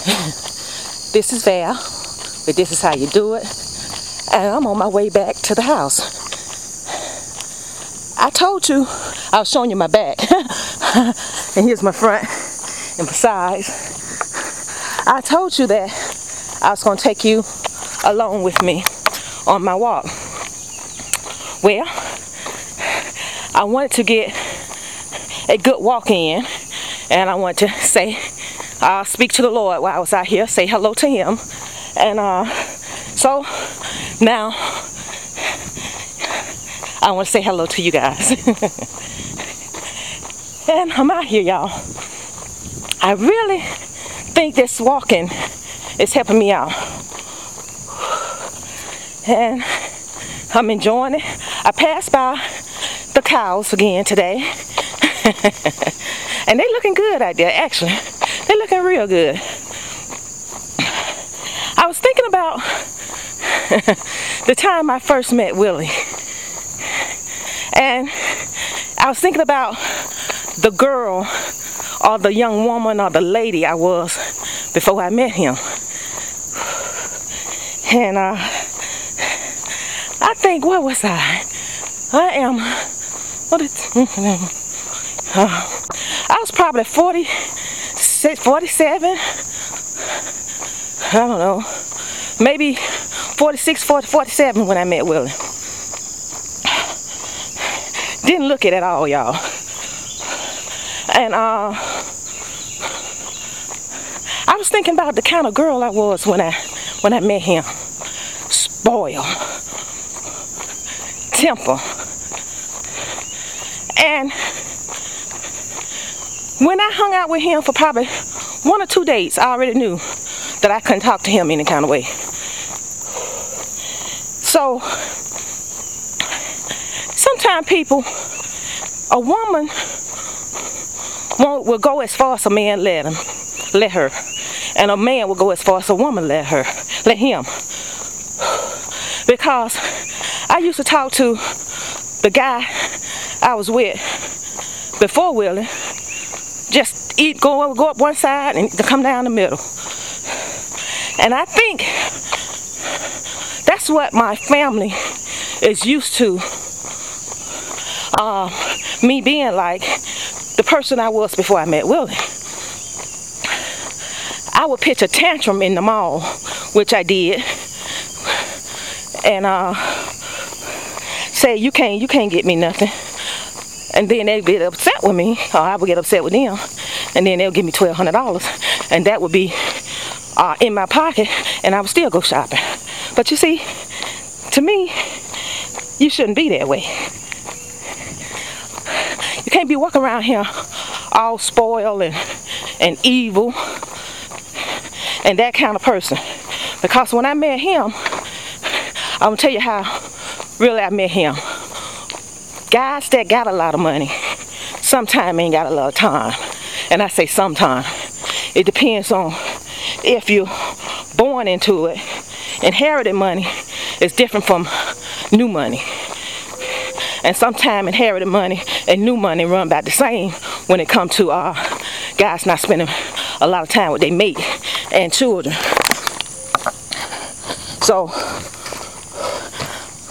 This is Val, but this is how you do it. And I'm on my way back to the house. I told you I was showing you my back. And here's my front. And besides, I told you that I was going to take you along with me on my walk. Well, I wanted to get a good walk in, and I want to say, speak to the Lord while I was out here, say hello to him. And so now I want to say hello to you guys. And I'm out here, y'all. I really think this walking is helping me out, and I'm enjoying it. I passed by the cows again today. And they looking good out there, actually. They looking real good. I was thinking about the time I first met Willie. And I was thinking about the girl or the young woman or the lady I was before I met him. And I think, where was I? I was probably 46, 47. I don't know. Maybe 46, 47 when I met Willie. Didn't look it at all, y'all. And I was thinking about the kind of girl I was when I met him. Spoiled. Temper. And when I hung out with him for probably 1 or 2 dates, I already knew that I couldn't talk to him any kind of way. So sometimes people, a woman will go as far as a man let her, and a man will go as far as a woman let him. Because I used to talk to the guy I was with before Willie, just go up one side and come down the middle. And I think that's what my family is used to, me being like the person I was before I met Willie. I would pitch a tantrum in the mall, which I did, and say, you can't get me nothing. And then they'd get upset with me, or I would get upset with them, and then they'll give me $1,200, and that would be in my pocket, and I would still go shopping. But you see, to me, you shouldn't be that way. You can't be walking around here all spoiled and evil and that kind of person. Because when I met him, I'm going to tell you how really I met him. Guys that got a lot of money sometimes ain't got a lot of time. And I say sometimes. It depends on if you're born into it. Inherited money is different from new money. And sometimes inherited money and new money run about the same when it comes to guys not spending a lot of time with their mate and children. So,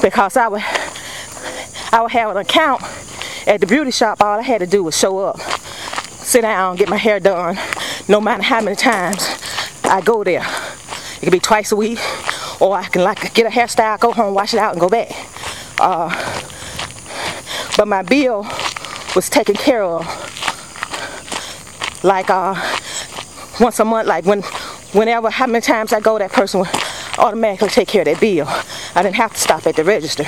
because I would have an account at the beauty shop, all I had to do was show up, sit down, get my hair done, no matter how many times I go there. It could be twice a week, or I can get a hairstyle, go home, wash it out, and go back. But my bill was taken care of, like once a month, like whenever, how many times I go, that person would automatically take care of that bill. I didn't have to stop at the register,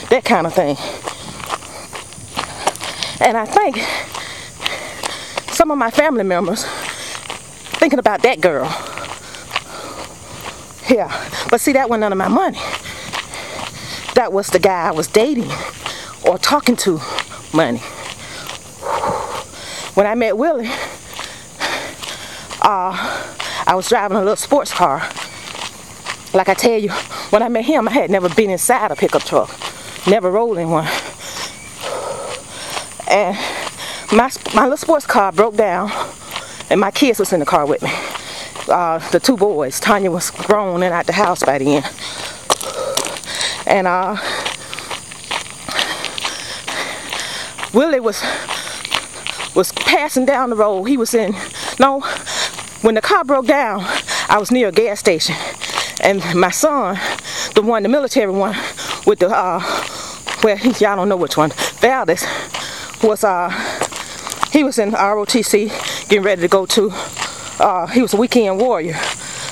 that kind of thing. And I think some of my family members thinking about that girl. Yeah, but see, that wasn't none of my money. That was the guy I was dating or talking to money. When I met Willie, I was driving a little sports car. Like I tell you, when I met him, I had never been inside a pickup truck. Never rolled in one. And my little sports car broke down, and my kids was in the car with me. the two boys. Tonya was grown and out the house by then. And Willie was passing down the road. He was in, no, when the car broke down, I was near a gas station. And my son, the military one, with the, well, y'all don't know which one, Valdez, was, he was in ROTC, getting ready to go to, he was a weekend warrior.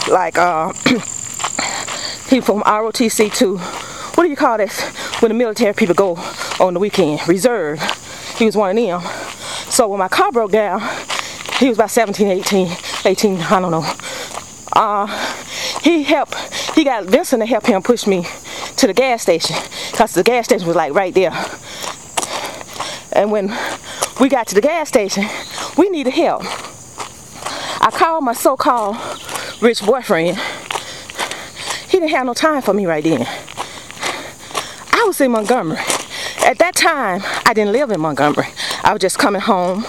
Like, he from ROTC to, what do you call this, when the military people go on the weekend? Reserve. He was one of them. So when my car broke down, he was about 17, 18, I don't know. He got Vincent to help him push me to the gas station, because the gas station was like right there. And when we got to the gas station, we needed help. I called my so-called rich boyfriend. He didn't have no time for me right then. I was in Montgomery. At that time, I didn't live in Montgomery. I was just coming home.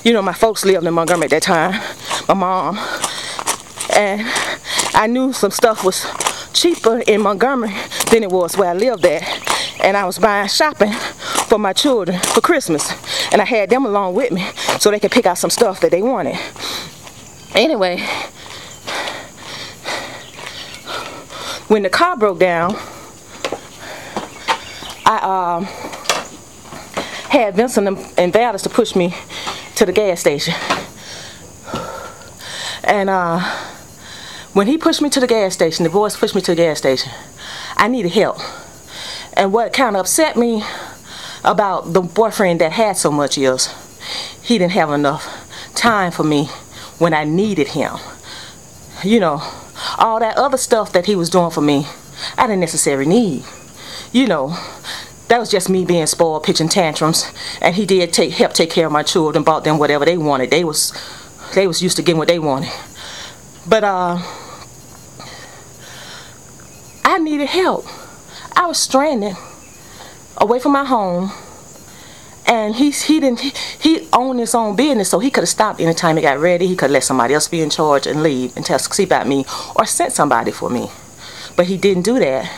You know, my folks lived in Montgomery at that time, my mom. And I knew some stuff was cheaper in Montgomery than it was where I lived at. And I was buying shopping for my children for Christmas. And I had them along with me so they could pick out some stuff that they wanted. Anyway, when the car broke down, I had Vincent and Valdez to push me to the gas station. And when he pushed me to the gas station, the boys pushed me to the gas station, I needed help. And what kind of upset me about the boyfriend that had so much is he didn't have enough time for me when I needed him. You know, all that other stuff that he was doing for me, I didn't necessarily need. You know, that was just me being spoiled, pitching tantrums. And he did help take care of my children, bought them whatever they wanted. They was used to getting what they wanted. But I needed help. I was stranded away from my home, and he owned his own business, so he could have stopped anytime he got ready. He could let somebody else be in charge and leave and see about me, or sent somebody for me. But he didn't do that.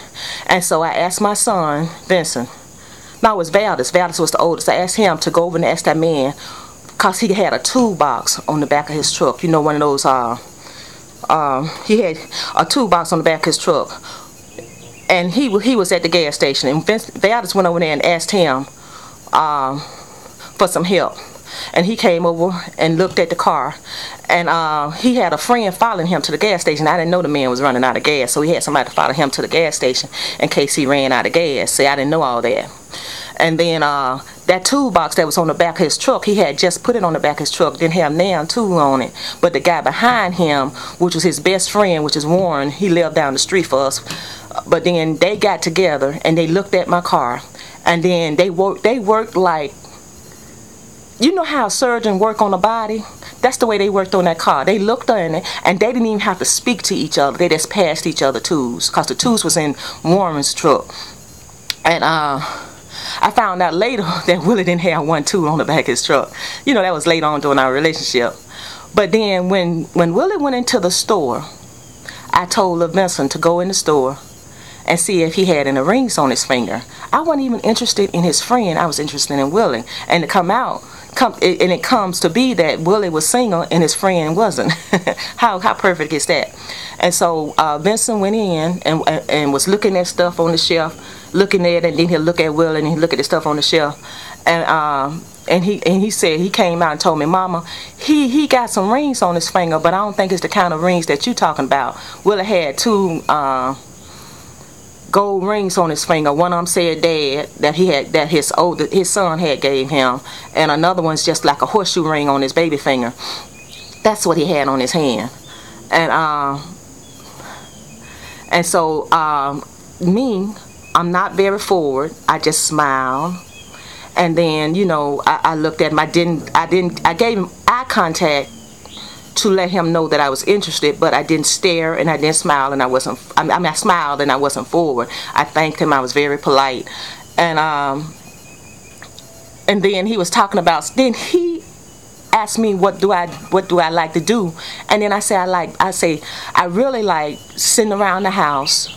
And so I asked my son, Vincent. No, it was Valdez. Valdez was the oldest. I asked him to go over and ask that man, because he had a toolbox on the back of his truck. You know, one of those, he had a toolbox on the back of his truck. And he was at the gas station. And Valdez went over there and asked him for some help. And he came over and looked at the car. And he had a friend following him to the gas station. I didn't know the man was running out of gas, so he had somebody to follow him to the gas station in case he ran out of gas. See, I didn't know all that. And then that toolbox that was on the back of his truck, he had just put it on the back of his truck, didn't have nail tool on it. But the guy behind him, which was his best friend, which is Warren, he lived down the street for us. But then they got together and they looked at my car, and then they worked like, you know how a surgeon work on a body? That's the way they worked on that car. They looked on it, and they didn't even have to speak to each other. They just passed each other tools, because the tools was in Warren's truck. And I found out later that Willie didn't have one tool on the back of his truck. You know, that was later on during our relationship. But then when Willie went into the store, I told Vincent to go in the store and see if he had any rings on his finger. I wasn't even interested in his friend. I was interested in Willie. And it comes to be that Willie was single and his friend wasn't. How perfect is that? And so Vincent went in and was looking at stuff on the shelf, looking at it, and then he'll look at Willie and he'll look at the stuff on the shelf. And he said, he came out and told me, Mama, he got some rings on his finger, but I don't think it's the kind of rings that you talking about. Willie had two gold rings on his finger. One of them said Dad, that his son had gave him, and another one's just like a horseshoe ring on his baby finger. That's what he had on his hand. And so me, I'm not very forward. I just smiled, and then, you know, I looked at him. I gave him eye contact to let him know that I was interested, but I didn't stare and I didn't smile, and I smiled and I wasn't forward. I thanked him. I was very polite, and then he was talking about. Then he asked me what do I like to do, and then I say I really like sitting around the house,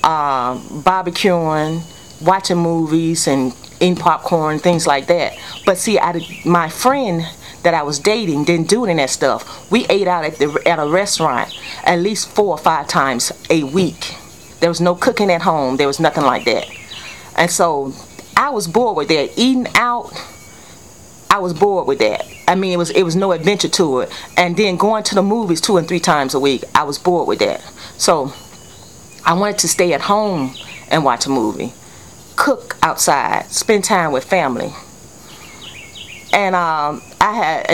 barbecuing, watching movies, and eating popcorn, things like that. But see, my friend that I was dating didn't do any of that stuff. We ate out at a restaurant at least 4 or 5 times a week. There was no cooking at home. There was nothing like that. And so I was bored with that. Eating out, I was bored with that. I mean, it was no adventure to it. And then going to the movies 2 and 3 times a week, I was bored with that. So I wanted to stay at home and watch a movie, cook outside, spend time with family. And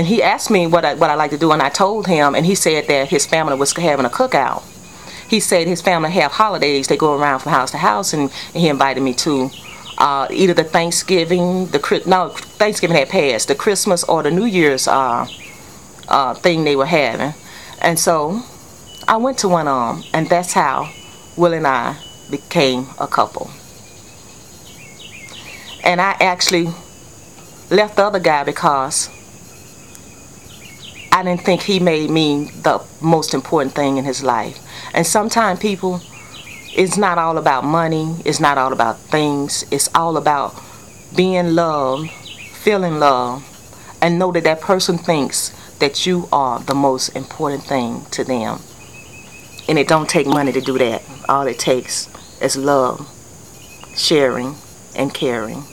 he asked me what I like to do, and I told him, and he said that his family was having a cookout. He said his family have holidays. They go around from house to house, and he invited me to either the Thanksgiving, Thanksgiving had passed, the Christmas or the New Year's thing they were having. And so I went to one of them, and that's how Will and I became a couple. And I actually left the other guy because I didn't think he made me the most important thing in his life. And sometimes people, it's not all about money, it's not all about things, it's all about being loved, feeling loved, and know that that person thinks that you are the most important thing to them. And it don't take money to do that. All it takes is love, sharing, and caring.